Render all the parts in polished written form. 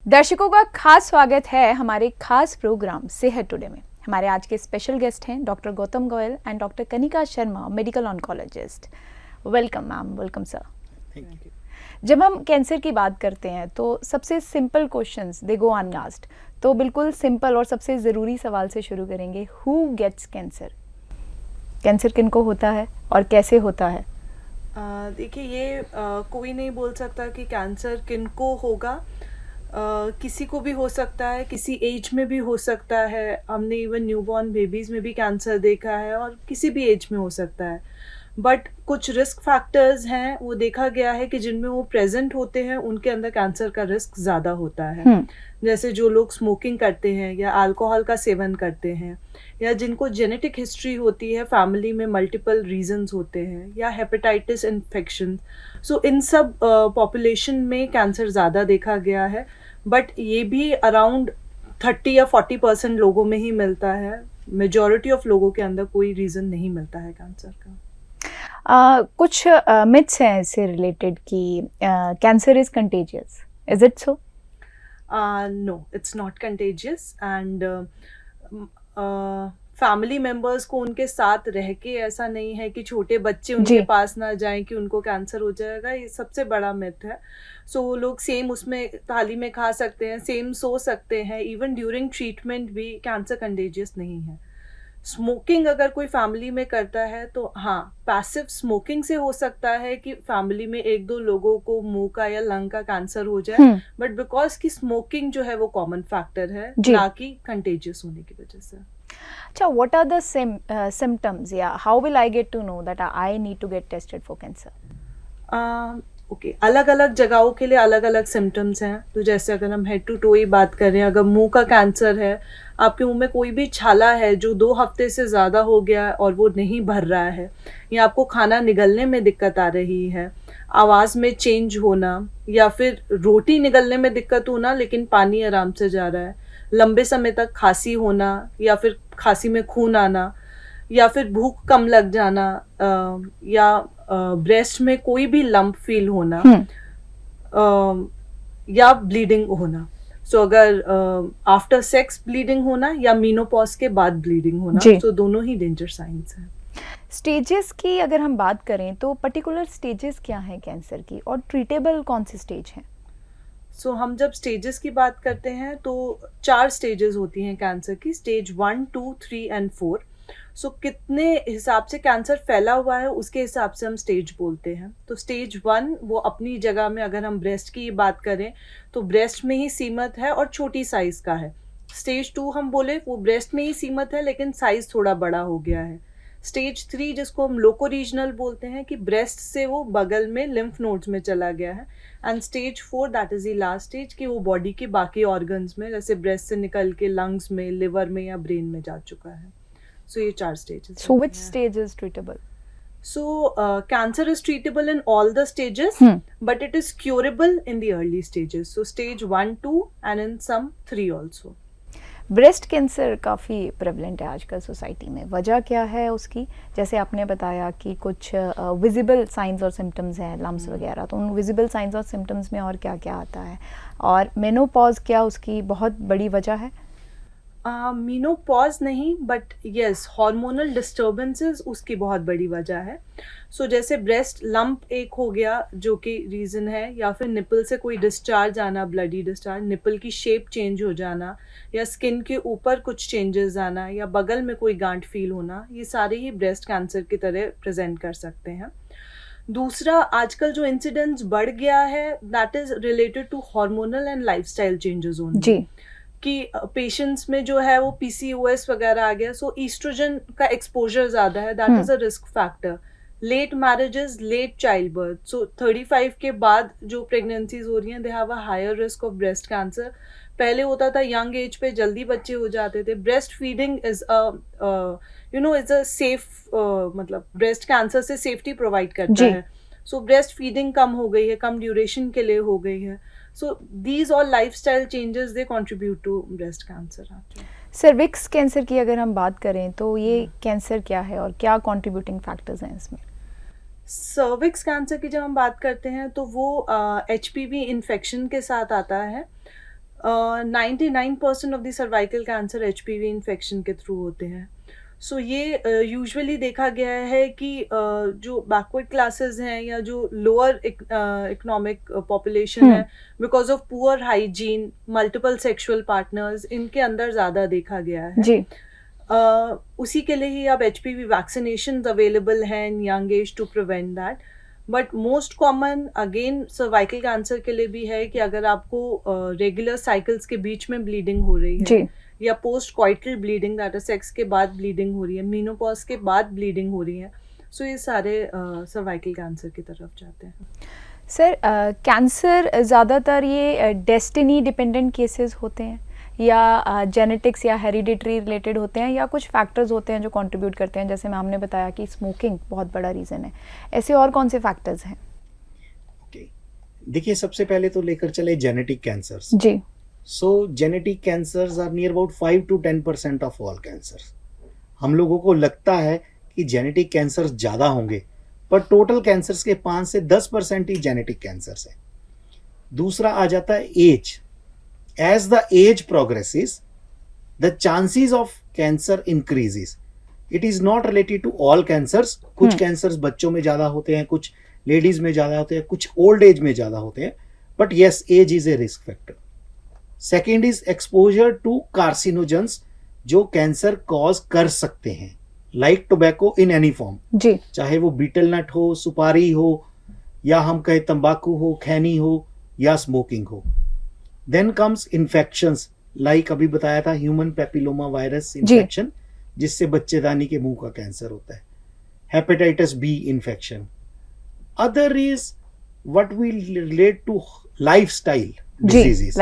दर्शकों का खास स्वागत है हमारे खास प्रोग्राम सेहत टुडे में। हमारे आज के स्पेशल गेस्ट हैं doctor Gautam Goyal and doctor Kanika Sharma, medical oncologist. Welcome ma'am, welcome sir. Thank you. जब हम कैंसर की बात करते हैं तो सबसे सिंपल क्वेश्चंस दे गो अनआस्क्ड, तो बिल्कुल सिंपल और सबसे ज़रूरी सवाल से शुरू करेंगे। Who gets cancer? कैंसर किनको होता है और कैसे होता है? देखिए ये कोई नहीं बोल सकता कि कैंसर किनको होगा। किसी को भी हो सकता है, किसी एज में भी हो सकता है। हमने इवन न्यूबॉर्न बेबीज़ में भी कैंसर देखा है और किसी भी एज में हो सकता है। बट कुछ रिस्क फैक्टर्स हैं, वो देखा गया है कि जिनमें वो प्रेजेंट होते हैं उनके अंदर कैंसर का रिस्क ज़्यादा होता है। जैसे जो लोग स्मोकिंग करते हैं या अल्कोहल का सेवन करते हैं, या जिनको जेनेटिक हिस्ट्री होती है, फैमिली में मल्टीपल रीजंस होते हैं, या हेपेटाइटिस इन्फेक्शन। सो इन सब पॉपुलेशन में कैंसर ज़्यादा देखा गया है। बट ये भी अराउंड 30 या 40% लोगों में ही मिलता है। मेजॉरिटी ऑफ लोगों के अंदर कोई रीज़न नहीं मिलता है कैंसर का। कुछ मिथ्स हैं इससे रिलेटेड कि cancer is contagious, is it so? No, it's not contagious and family members को उनके साथ रह के ऐसा नहीं है कि छोटे बच्चे उनके पास ना जाएं कि उनको कैंसर हो जाएगा। ये सबसे बड़ा मिथ है। सो वो लोग सेम उसमें थाली में खा सकते हैं, सेम सो सकते हैं, इवन ड्यूरिंग ट्रीटमेंट भी कैंसर कंटेजियस नहीं है। स्मोकिंग अगर कोई फैमिली में करता है तो हाँ, पैसिव स्मोकिंग से हो सकता है कि फैमिली में एक दो लोगों को मुंह का या लंग का कैंसर हो जाए, बट बिकॉज की स्मोकिंग जो है वो कॉमन फैक्टर है, ना कि कंटेजियस होने की वजह से। अच्छा, what are the symptoms? Yeah, how will I get to know that I need to get tested for cancer? Okay, अलग अलग जगहों के लिए अलग अलग सिम्टम्स हैं। तो जैसे अगर हम हेड टू टो ही बात करें, अगर मुंह का कैंसर है, आपके मुंह में कोई भी छाला है जो 2 हफ्ते से ज़्यादा हो गया और वो नहीं भर रहा है, या आपको खाना निगलने में दिक्कत आ रही है, आवाज़ में चेंज होना, या फिर रोटी निगलने में दिक्कत होना लेकिन पानी आराम से जा रहा है, लंबे समय तक खांसी होना, या फिर खांसी में खून आना, या फिर भूख कम लग जाना, या ब्रेस्ट में कोई भी लंप फील होना, या ब्लीडिंग होना। सो अगर आफ्टर सेक्स ब्लीडिंग होना या मीनोपॉज के बाद ब्लीडिंग होना, तो दोनों ही डेंजर साइंस हैं। स्टेजेस की अगर हम बात करें तो पर्टिकुलर स्टेजेस क्या हैं कैंसर की, और ट्रीटेबल कौन सी स्टेज हैं? सो हम जब स्टेजेस की बात करते हैं तो 4 स्टेजेस होती हैं कैंसर की, स्टेज 1, 2, 3 एंड 4। सो कितने हिसाब से कैंसर फैला हुआ है उसके हिसाब से हम स्टेज बोलते हैं। तो स्टेज 1 वो अपनी जगह में, अगर हम ब्रेस्ट की बात करें तो ब्रेस्ट में ही सीमित है और छोटी साइज का है। स्टेज 2 हम बोले वो ब्रेस्ट में ही सीमित है लेकिन साइज थोड़ा बड़ा हो गया है। स्टेज 3 जिसको हम लोको रीजनल बोलते हैं कि ब्रेस्ट से वो बगल में लिम्फ नोड्स में चला गया है। And stage 4 that is the last stage कि वो बॉडी के बाकी ऑर्गन्स में, जैसे ब्रेस्ट से निकल के लंग्स में, लिवर में या ब्रेन में जा चुका है। सो ये 4 stages. So which stage is treatable? So cancer is treatable in all the stages, but it is curable in the early stages. So stage 1, 2 and in some 3 also. Breast cancer काफ़ी prevalent है आजकल society में, वजह क्या है उसकी? जैसे आपने बताया कि कुछ विजिबल साइंस और सिम्टम्स हैं, लम्स वगैरह, तो उन विजिबल साइंस और सिम्टम्स में और क्या क्या आता है? और मेनोपॉज क्या उसकी बहुत बड़ी वजह है? मीनोपॉज नहीं, बट यस, हार्मोनल डिस्टर्बेंसेस उसकी बहुत बड़ी वजह है। सो जैसे ब्रेस्ट लंप एक हो गया जो कि रीज़न है, या फिर निपल से कोई डिस्चार्ज आना, ब्लडी डिस्चार्ज, निपल की शेप चेंज हो जाना, या स्किन के ऊपर कुछ चेंजेस आना, या बगल में कोई गांठ फील होना, ये सारे ही ब्रेस्ट कैंसर की तरह प्रेजेंट कर सकते हैं। दूसरा, आजकल जो इंसिडेंस बढ़ गया है that is related to hormonal and lifestyle changes only, कि पेशेंट्स में जो है वो PCOS वगैरह आ गया। सो ईस्ट्रोजन का एक्सपोजर ज़्यादा है, that is a risk factor. Late marriages, late child birth, so 35 के बाद जो प्रेगनेंसीज हो रही हैं they have a higher risk of breast cancer. पहले होता था यंग एज पे जल्दी बच्चे हो जाते थे। Breast feeding is is a safe, मतलब ब्रेस्ट कैंसर से सेफ्टी प्रोवाइड करता है। सो ब्रेस्ट फीडिंग कम हो गई है, कम ड्यूरेशन के लिए हो गई है। So these all lifestyle changes they contribute to breast cancer actually. Cervix cancer की अगर हम बात करें तो ये कैंसर क्या है और क्या कंट्रीब्यूटिंग फैक्टर्स हैं इसमें? सर्विक्स कैंसर की जब हम बात करते हैं तो वो HPV इन्फेक्शन के साथ आता है। 99% of the cervical cancer HPV infection के थ्रू होते हैं. सो ये यूजुअली देखा गया है कि जो बैकवर्ड क्लासेस हैं या जो लोअर इकोनॉमिक पॉपुलेशन है, because of poor hygiene, multiple sexual partners, इनके अंदर ज़्यादा देखा गया है जी. उसी के लिए ही अब एचपीवी वैक्सीनेशन अवेलेबल हैं in young age to prevent that. But most common again cervical cancer के लिए भी है कि अगर आपको रेगुलर साइकिल्स के बीच में ब्लीडिंग हो रही है जी. या post coital bleeding, that is sex के बाद ब्लीडिंग हो रही है, मीनोपॉज के बाद ब्लीडिंग हो रही है, सो ये सारे सर्वाइकल कैंसर की तरफ जाते हैं. सर, कैंसर ज़्यादातर ये डेस्टिनी डिपेंडेंट केसेस होते हैं या जेनेटिक्स या हेरिडिटरी रिलेटेड होते हैं या कुछ फैक्टर्स होते हैं जो कंट्रीब्यूट करते हैं, जैसे मैम ने बताया कि स्मोकिंग बहुत बड़ा रीज़न है, ऐसे और कौन से फैक्टर्स हैं? देखिए, सबसे पहले तो लेकर चले जेनेटिक कैंसर्स. जी. So genetic cancers are near about 5 to 10% of all cancers. हम लोगों को लगता है कि जेनेटिक कैंसर्स ज़्यादा होंगे, पर टोटल कैंसर्स के 5 से 10% ही जेनेटिक कैंसर्स है. दूसरा आ जाता है age. Age the age progresses, the chances of cancer increases. It is not related to all cancers. कुछ कैंसर्स बच्चों में ज़्यादा होते हैं, कुछ लेडीज में ज़्यादा होते हैं, कुछ ओल्ड एज में ज़्यादा होते हैं, but yes, age is a risk factor. Second is exposure to carcinogens जो कैंसर कॉज कर सकते हैं, like tobacco in any form. जी. चाहे वो बीटल नट हो, सुपारी हो, या हम कहें तंबाकू हो, खैनी हो, या स्मोकिंग हो. देन कम्स इन्फेक्शंस, लाइक अभी बताया था ह्यूमन पेपिलोमा वायरस इन्फेक्शन, जिससे बच्चेदानी के मुंह का कैंसर होता है. Hepatitis B infection. Other is what we relate to lifestyle diseases.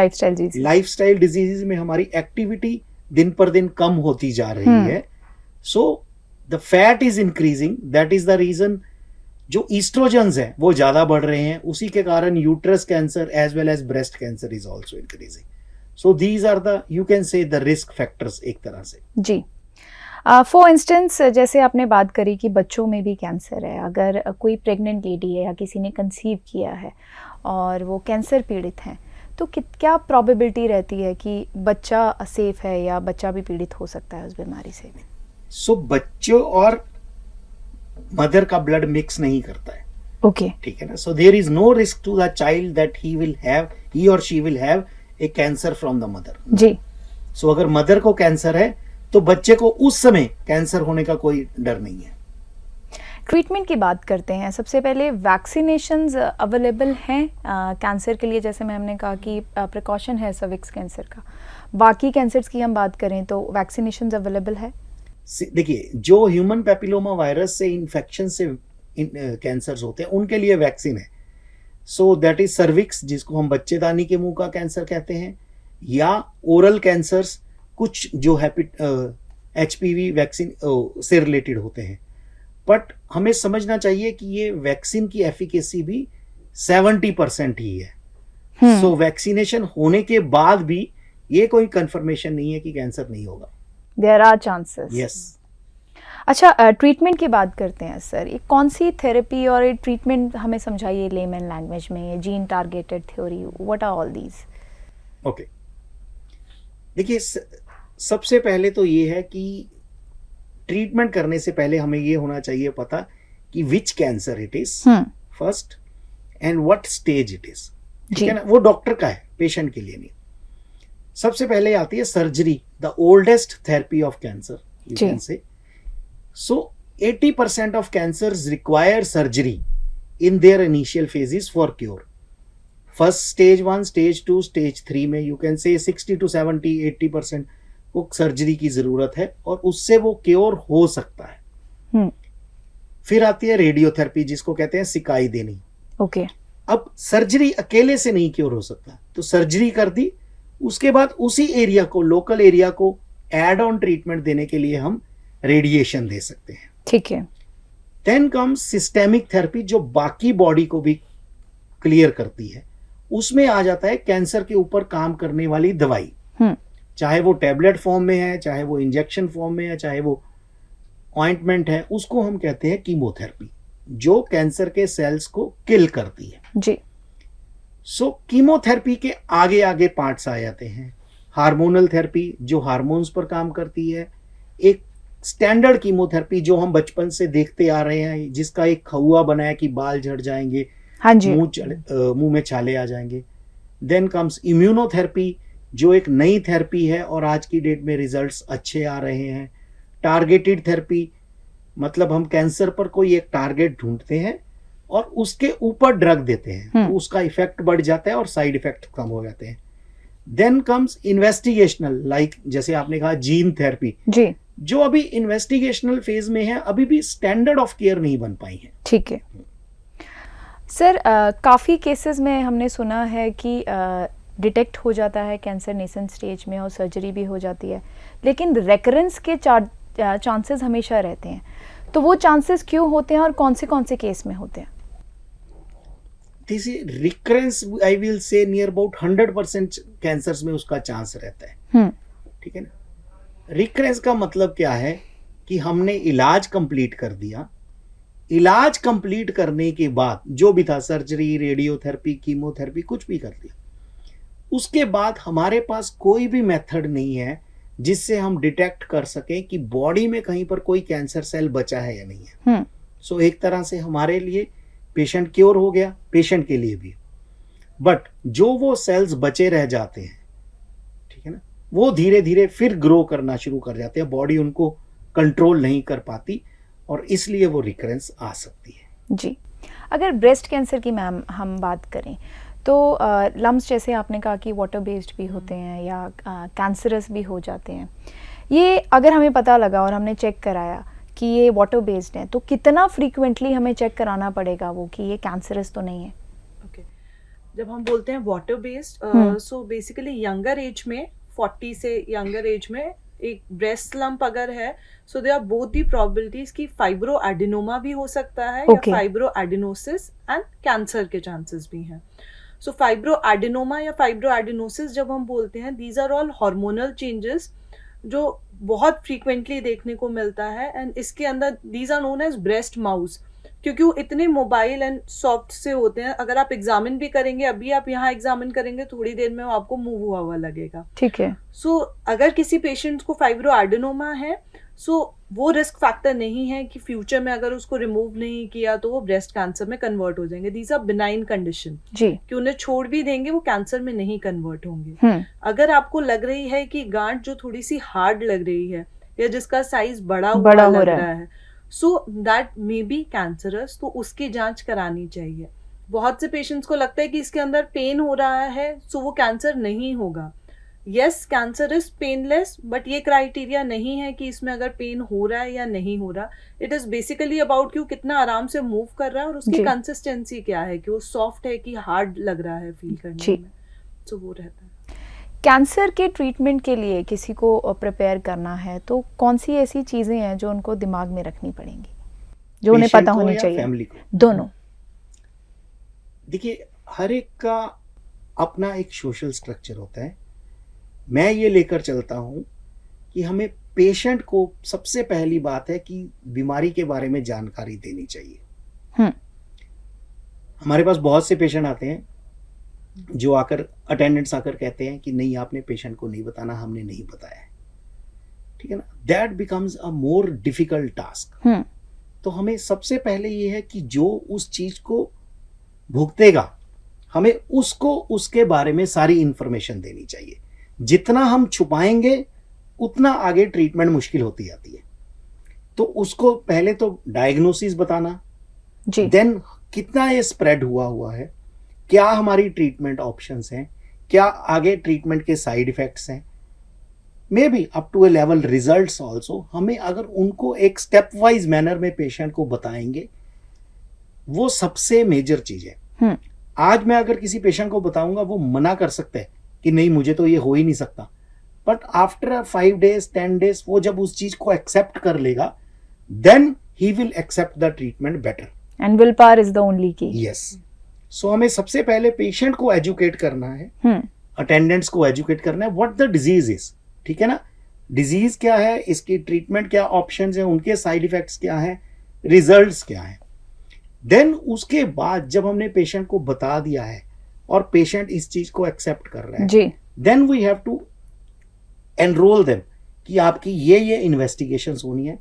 Lifestyle diseases में हमारी एक्टिविटी दिन पर दिन कम होती जा रही है. So the fat is increasing. That is the reason. जो ईस्ट्रोजन्स हैं वो ज्यादा बढ़ रहे हैं, उसी के कारण uterus cancer as well as breast cancer is also increasing. So these are the, you can say, the risk factors एक तरह से. जी. फॉर इंस्टेंस, जैसे आपने बात करी कि बच्चों में भी कैंसर है, अगर कोई प्रेग्नेंट लेडी है या किसी ने कंसीव किया है और वो कैंसर पीड़ित हैं, तो क्या प्रोबेबिलिटी रहती है कि बच्चा सेफ है या बच्चा भी पीड़ित हो सकता है उस बीमारी से? सो बच्चों और मदर का ब्लड मिक्स नहीं करता है. ओके. ठीक है ना. So there is no risk to the child that he और she will have a cancer from the mother. जी. सो अगर मदर को कैंसर है तो बच्चे को उस समय कैंसर होने का कोई डर नहीं है. ट्रीटमेंट की बात करते हैं. सबसे पहले वैक्सीनेशंस अवेलेबल हैं कैंसर के लिए, जैसे मैम ने कहा कि प्रिकॉशन है सर्विक्स कैंसर का. बाकी कैंसर्स की हम बात करें तो वैक्सीनेशंस अवेलेबल है. देखिए, जो ह्यूमन पेपिलोमा वायरस से इन्फेक्शन से कैंसर्स होते हैं उनके लिए वैक्सीन है. सो दैट इज सर्विक्स, जिसको हम बच्चेदानी के मुंह का कैंसर कहते हैं, या ओरल कैंसर्स, कुछ जो एचपीवी वैक्सीन से रिलेटेड होते हैं. बट हमें समझना चाहिए कि ये वैक्सीन की एफिकेसी भी 70% ही है. सो वैक्सीनेशन होने के बाद भी ये कोई कंफर्मेशन नहीं है कि कैंसर नहीं होगा. There are chances. यस. अच्छा, ट्रीटमेंट की बात करते हैं सर. ये कौन सी थेरेपी और ट्रीटमेंट हमें समझाइए लेमन लैंग्वेज में. ये gene targeted theory, what are all these? Okay. देखिए, सबसे पहले तो ये है कि ट्रीटमेंट करने से पहले हमें ये होना चाहिए पता कि which cancer it is first and what stage it is. ठीक है ना. वो डॉक्टर का है, पेशेंट के लिए नहीं. सबसे पहले आती है surgery, the oldest therapy of cancer, you can से. सो 80% of cancers require surgery in their initial phases for cure. First stage 1, stage 2, stage 3 में यू कैन से 60 to 70, 80% को सर्जरी की जरूरत है और उससे वो क्योर हो सकता है. फिर आती है रेडियोथेरेपी, जिसको कहते हैं सिकाई देनी. ओके. अब सर्जरी अकेले से नहीं क्योर हो सकता, तो सर्जरी कर दी, उसके बाद उसी एरिया को, लोकल एरिया को एड ऑन ट्रीटमेंट देने के लिए हम रेडिएशन दे सकते हैं. ठीक है. देन कम्स सिस्टेमिक थेरेपी, जो बाकी बॉडी को भी क्लियर करती है. उसमें आ जाता है कैंसर के ऊपर काम करने वाली दवाई, चाहे वो टैबलेट फॉर्म में है, चाहे वो इंजेक्शन फॉर्म में है, चाहे वो ऑइंटमेंट है. उसको हम कहते हैं कीमोथेरेपी, जो कैंसर के सेल्स को किल करती है. जी. सो कीमोथेरेपी के आगे आगे पार्ट्स आ जाते हैं। हार्मोनल थेरेपी जो हार्मोन्स पर काम करती है, एक स्टैंडर्ड कीमोथेरेपी जो हम बचपन से देखते आ रहे हैं, जिसका एक खौआ बना है कि बाल झड़ जाएंगे, हाँ जी, मुंह में छाले आ जाएंगे। देन कम्स इम्यूनोथेरेपी जो एक नई थेरेपी है और आज की डेट में रिजल्ट्स अच्छे आ रहे हैं। टारगेटेड थेरेपी मतलब हम कैंसर पर कोई एक टारगेट ढूंढते हैं और उसके ऊपर ड्रग देते हैं, तो उसका इफेक्ट बढ़ जाता है और साइड इफेक्ट कम हो जाते हैं। देन कम्स इन्वेस्टिगेशनल, लाइक जैसे आपने कहा जीन थेरेपी, जी, जो अभी इन्वेस्टिगेशनल फेज में है, अभी भी स्टैंडर्ड ऑफ केयर नहीं बन पाई है। ठीक है सर। काफ़ी केसेस में हमने सुना है कि डिटेक्ट हो जाता है कैंसर नेसेंट स्टेज में और सर्जरी भी हो जाती है, लेकिन रेकरेंस के चांसेस हमेशा रहते हैं। तो वो चांसेस क्यों होते हैं और कौन से केस में होते हैं? This recurrence I will say near about 100% cancers में उसका चांस रहता है। ठीक है ना। रिकरेंस का मतलब क्या है कि हमने इलाज कंप्लीट कर दिया, इलाज कंप्लीट करने के बाद जो भी था, सर्जरी, रेडियोथेरेपी, कीमोथेरेपी, कुछ भी कर दिया, उसके बाद हमारे पास कोई भी मेथड नहीं है जिससे हम डिटेक्ट कर सकें कि बॉडी में कहीं पर कोई कैंसर सेल बचा है या नहीं है। सो एक तरह से हमारे लिए पेशेंट क्योर हो गया, पेशेंट के लिए भी। बट जो वो सेल्स बचे रह जाते हैं, ठीक है ना, वो धीरे धीरे फिर ग्रो करना शुरू कर जाते हैं, बॉडी उनको कंट्रोल नहीं कर पाती और इसलिए वो रिकरेंस आ सकती है। जी, अगर ब्रेस्ट कैंसर की मैम हम बात करें तो लम्स जैसे आपने कहा कि वाटर बेस्ड भी होते हैं या कैंसरस भी हो जाते हैं। ये अगर हमें पता लगा और हमने चेक कराया कि ये वाटर बेस्ड है, तो कितना फ्रीक्वेंटली हमें चेक कराना पड़ेगा वो कि ये कैंसरस तो नहीं है? ओके, जब हम बोलते हैं water based, so basically younger age में 40 से यंगर एज में एक ब्रेस्ट लंप अगर है, so they are both the probabilities कि फाइब्रो एडिनोमा भी हो सकता है या फाइब्रो एडिनोसिस एंड कैंसर के चांसेस भी हैं। सो फाइब्रो एडिनोमा या फाइब्रो एडिनोसिस जब हम बोलते हैं, these are all hormonal changes जो बहुत फ्रीक्वेंटली देखने को मिलता है, एंड इसके अंदर these are known as breast mouse, क्योंकि वो इतने मोबाइल एंड सॉफ्ट से होते हैं। अगर आप एग्जामिन भी करेंगे, अभी आप यहाँ एग्जामिन करेंगे, थोड़ी देर में वो आपको मूव हुआ हुआ लगेगा। ठीक है। सो अगर किसी पेशेंट को फाइब्रो एडिनोमा है, सो वो रिस्क फैक्टर नहीं है कि फ्यूचर में अगर उसको रिमूव नहीं किया तो वो ब्रेस्ट कैंसर में कन्वर्ट हो जाएंगे। दीज आर बिनाइन कंडीशन जी, कि उन्हें छोड़ भी देंगे वो कैंसर में नहीं कन्वर्ट होंगे। अगर आपको लग रही है कि गांठ जो थोड़ी सी हार्ड लग रही है या जिसका साइज बड़ा लग रहा है, so that may be cancerous, तो उसकी जांच करानी चाहिए। बहुत से पेशेंट्स को लगता है कि इसके अंदर पेन हो रहा है, सो वो कैंसर नहीं होगा। Yes, cancer is painless, but ये क्राइटेरिया नहीं है कि इसमें अगर पेन हो रहा है या नहीं हो रहा। इट इज बेसिकली अबाउट कि वो कितना आराम से मूव कर रहा है और उसकी कंसिस्टेंसी क्या है, कि वो सॉफ्ट है कि हार्ड लग रहा है फील करने में, तो वो रहता है। कैंसर के ट्रीटमेंट के लिए किसी को प्रिपेयर करना है तो कौन सी ऐसी चीजें हैं जो उनको दिमाग में रखनी पड़ेंगी, जो उन्हें पता होनी चाहिए? फैमिली को, दोनों। देखिए, हर एक का अपना एक सोशल स्ट्रक्चर होता है। मैं ये लेकर चलता हूं कि हमें पेशेंट को सबसे पहली बात है कि बीमारी के बारे में जानकारी देनी चाहिए। हमारे पास बहुत से पेशेंट आते हैं जो आकर, अटेंडेंट्स आकर कहते हैं कि नहीं, आपने पेशेंट को नहीं बताना, हमने नहीं बताया है। ठीक है ना। That becomes a more difficult task. तो हमें सबसे पहले ये है कि जो उस चीज को भुगतेगा, हमें उसको उसके बारे में सारी इंफॉर्मेशन देनी चाहिए। जितना हम छुपाएंगे उतना आगे ट्रीटमेंट मुश्किल होती जाती है। तो उसको पहले तो डायग्नोसिस बताना, देन कितना ये स्प्रेड हुआ है, क्या हमारी ट्रीटमेंट ऑप्शंस हैं, क्या आगे ट्रीटमेंट के साइड इफेक्ट्स हैं, may be up to a level results also. हमें अगर उनको एक स्टेप वाइज मैनर में पेशेंट को बताएंगे, वो सबसे मेजर चीज है। आज मैं अगर किसी पेशेंट को बताऊंगा, वो मना कर सकते हैं कि नहीं, मुझे तो ये हो ही नहीं सकता, बट आफ्टर 5 days 10 days वो जब उस चीज को एक्सेप्ट कर लेगा, then he will accept the treatment better. And will power is the only key. Yes. So हमें सबसे पहले पेशेंट को एजुकेट करना है, अटेंडेंट्स को एजुकेट करना है व्हाट द डिजीज इज। ठीक है ना। डिजीज क्या है, इसकी ट्रीटमेंट क्या ऑप्शंस हैं, उनके साइड इफेक्ट्स क्या हैं, रिजल्ट्स क्या हैं। देन उसके बाद जब हमने पेशेंट को बता दिया है, और पेशेंट इस चीज को एक्सेप्ट कर रहा है, जी then we have to enrol them कि आपकी ये इन्वेस्टिगेशंस होनी है,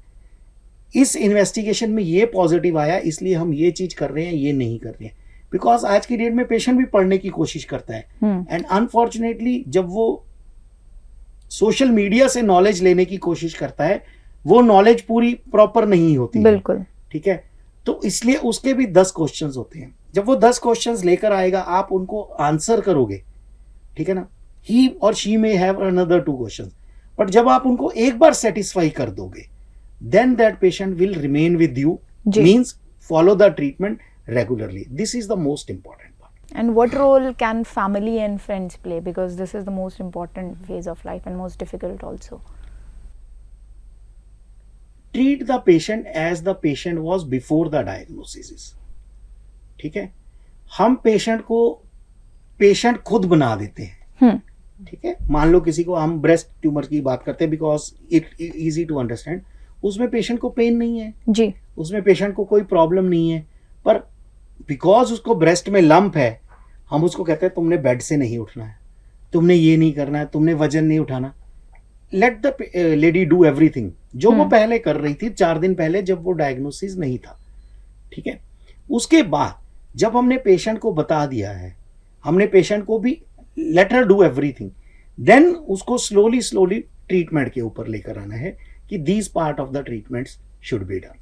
इस इन्वेस्टिगेशन में ये पॉजिटिव आया इसलिए हम ये चीज कर रहे हैं, ये नहीं कर रहे हैं। बिकॉज आज की डेट में पेशेंट भी पढ़ने की कोशिश करता है, एंड अनफॉर्चुनेटली जब वो सोशल मीडिया से नॉलेज लेने की कोशिश करता है वो नॉलेज पूरी प्रॉपर नहीं होती है, बिल्कुल ठीक है। तो इसलिए उसके भी 10 क्वेश्चंस होते हैं, जब वो 10 क्वेश्चंस लेकर आएगा आप उनको आंसर करोगे, ठीक है ना, ही और शी में हैव अनदर 2 क्वेश्चंस, बट जब आप उनको एक बार सेटिस्फाई कर दोगे then that patient will remain with you, जी। Means follow the treatment regularly, this is the most important part. And what role can family and friends play? Because this is the most important phase of life and most difficult also. Treat the patient as the patient was before the diagnosis, ठीक है। हम patient को patient खुद बना देते हैं, ठीक है। मान लो किसी को हम ब्रेस्ट ट्यूमर की बात करते हैं because it easy to understand, उसमें पेशेंट को पेन नहीं है जी, उसमें पेशेंट को कोई प्रॉब्लम नहीं है, पर बिकॉज उसको ब्रेस्ट में लंप है हम उसको कहते हैं तुमने बेड से नहीं उठना है, तुमने ये नहीं करना है, तुमने वजन नहीं उठाना। Let the lady do everything जो वो पहले कर रही थी 4 दिन पहले जब वो डायग्नोसिस नहीं था, ठीक है। उसके बाद जब हमने पेशेंट को बता दिया है, हमने पेशेंट को भी let her do everything, then उसको स्लोली स्लोली ट्रीटमेंट के ऊपर लेकर आना है कि these part of the treatments should be done.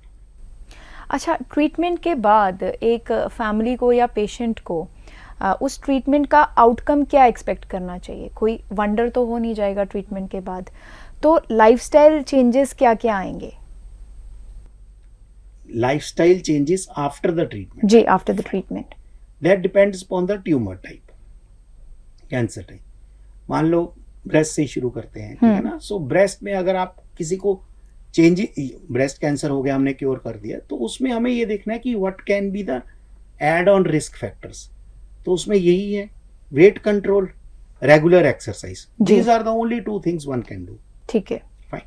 अच्छा, ट्रीटमेंट के बाद एक फैमिली को या पेशेंट को उस ट्रीटमेंट का आउटकम क्या एक्सपेक्ट करना चाहिए? कोई वंडर तो हो नहीं जाएगा ट्रीटमेंट के बाद, तो लाइफस्टाइल चेंजेस क्या क्या आएंगे? Lifestyle changes after the treatment, जी, after the treatment that depends upon the tumour type, cancer type. मान लो ब्रेस्ट से शुरू करते हैं, ठीक है ना। सो ब्रेस्ट में अगर आप किसी को चेंज, ब्रेस्ट कैंसर हो गया हमने क्योर कर दिया, तो उसमें हमें ये देखना है कि what can be the add on risk factors, तो उसमें यही है weight control, regular exercise, these are the only 2 things one can do, ठीक है। फाइन।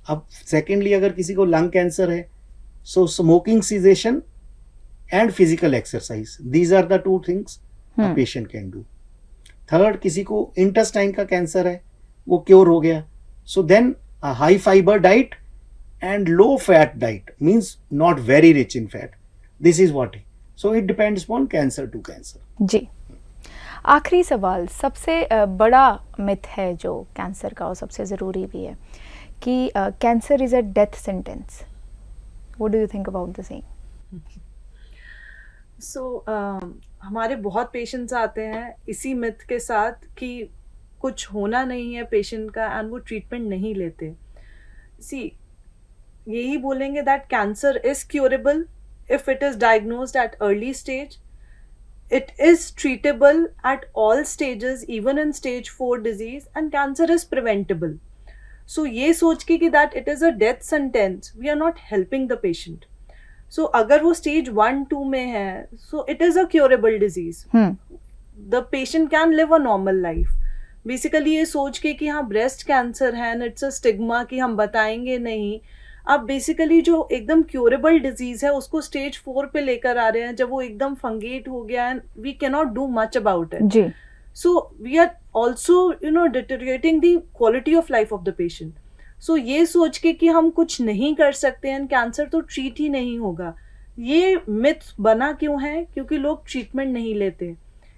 अब सेकेंडली अगर किसी को लंग कैंसर है, so smoking cessation and physical exercise, these are the 2 things a patient can do. Third, किसी को intestine का कैंसर है, वो क्योर हो गया, so then a high fibre diet and low fat diet, means not very rich in fat, this is what, so it depends upon cancer to cancer। जी, आखिरी सवाल, सबसे बड़ा मिथ है जो कैंसर का और सबसे ज़रूरी भी है कि cancer is a death sentence, what do you think about the same? So हमारे बहुत पेशेंट्स आते हैं इसी मिथ के साथ कि कुछ होना नहीं है पेशेंट का एंड वो ट्रीटमेंट नहीं लेते। सी, यही बोलेंगे that cancer is curable if it is diagnosed at early stage, it is treatable at all stages, even in stage 4 disease, and cancer is preventable. So ये सोच के कि that it is a death sentence, we are not helping the patient. So अगर वो stage 1-2 में है, so it is a curable disease. The patient can live a normal life. Basically ये सोच के कि हाँ breast cancer है and it's a stigma कि हम बताएंगे नहीं, अब बेसिकली जो एकदम क्यूरेबल डिजीज है उसको स्टेज 4 पे लेकर आ रहे हैं जब वो एकदम फंगेट हो गया and we can not do much about it. जी, so we are also deteriorating the quality of life of the patient. So ये सोच के कि हम कुछ नहीं कर सकते हैं, कैंसर तो ट्रीट ही नहीं होगा, ये मिथ बना क्यों है? क्योंकि लोग ट्रीटमेंट नहीं लेते।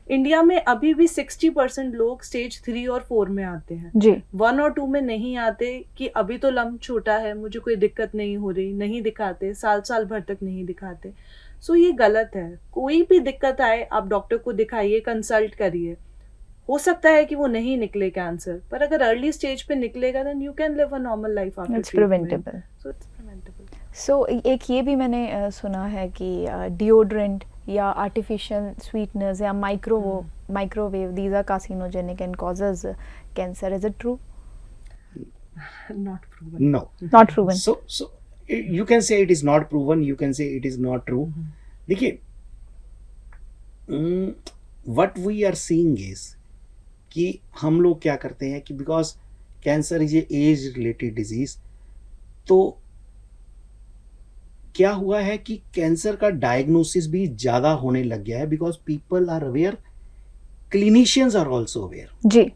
इंडिया में अभी भी 60% लोग स्टेज 3 और 4 में आते हैं, जी, 1 और 2 में नहीं आते कि अभी तो लंप छोटा है, मुझे कोई दिक्कत नहीं हो रही, नहीं दिखाते, साल भर तक नहीं दिखाते। सो ये गलत है। कोई भी दिक्कत आए आप डॉक्टर को दिखाइए, कंसल्ट करिए, हो सकता है कि वो नहीं निकले कैंसर, पर अगर अर्ली स्टेज पे निकलेगा then you can live a normal life after it's preventable. So it's preventable. So एक ये भी मैंने सुना है कि डिओड्रेंट या आर्टिफिशियल स्वीटनर्स या microwave, these are carcinogenic and causes cancer, is it true? Not proven. No, not proven. so you can say it is not proven, you can say it is not true। देखिए, what we are seeing is कि हम लोग क्या करते हैं कि because cancer is age related disease, तो क्या हुआ है कि कैंसर का डायग्नोसिस भी ज़्यादा होने लग गया है because people are aware clinicians are also aware. जी.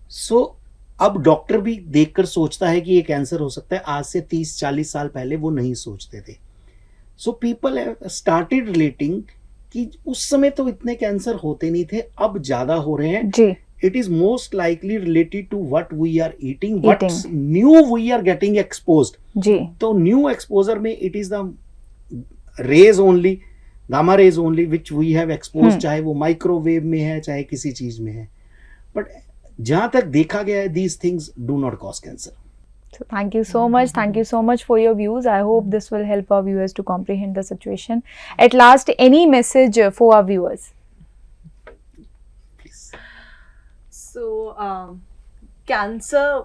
सो अब डॉक्टर भी देखकर सोचता है कि ये कैंसर हो सकता है. आज से 30-40 साल पहले वो नहीं सोचते थे. So people have started relating कि उस समय तो इतने कैंसर होते नहीं थे, अब ज्यादा हो रहे हैं. जी. It is most likely related to what we are eating, what's new we are getting exposed. जी. तो new exposure में it is the rays only, gamma rays only which we have exposed, चाहे वो माइक्रोवेव में है चाहे किसी चीज में है. बट जहां तक देखा गया है these things do not cause cancer. So thank you so much. Thank you so much for your views. I hope this will help our viewers to comprehend the situation. At last, any message for our viewers? Please. So, cancer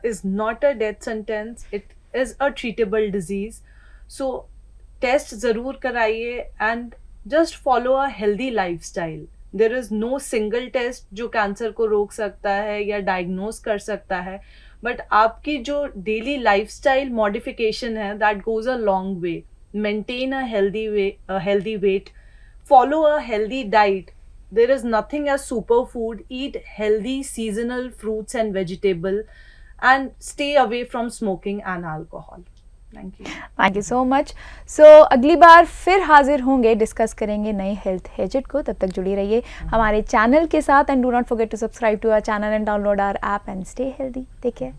is not a death sentence. It is a treatable disease. So, test ज़रूर कराइए and just follow a healthy lifestyle. There is no single test जो cancer को रोक सकता है या diagnose कर सकता है. बट आपकी जो डेली लाइफस्टाइल मॉडिफिकेशन है that goes a long way. Maintain a healthy weight, follow a healthy diet. There is nothing as superfood. Eat healthy seasonal fruits and vegetable and stay away from smoking and alcohol. Thank you. Thank you so much. So अगली बार फिर हाजिर होंगे, discuss करेंगे नए health हैजेट को. तब तक जुड़ी रहिए हमारे चैनल के साथ and do not forget to subscribe to our channel and download our app and stay healthy. Take care.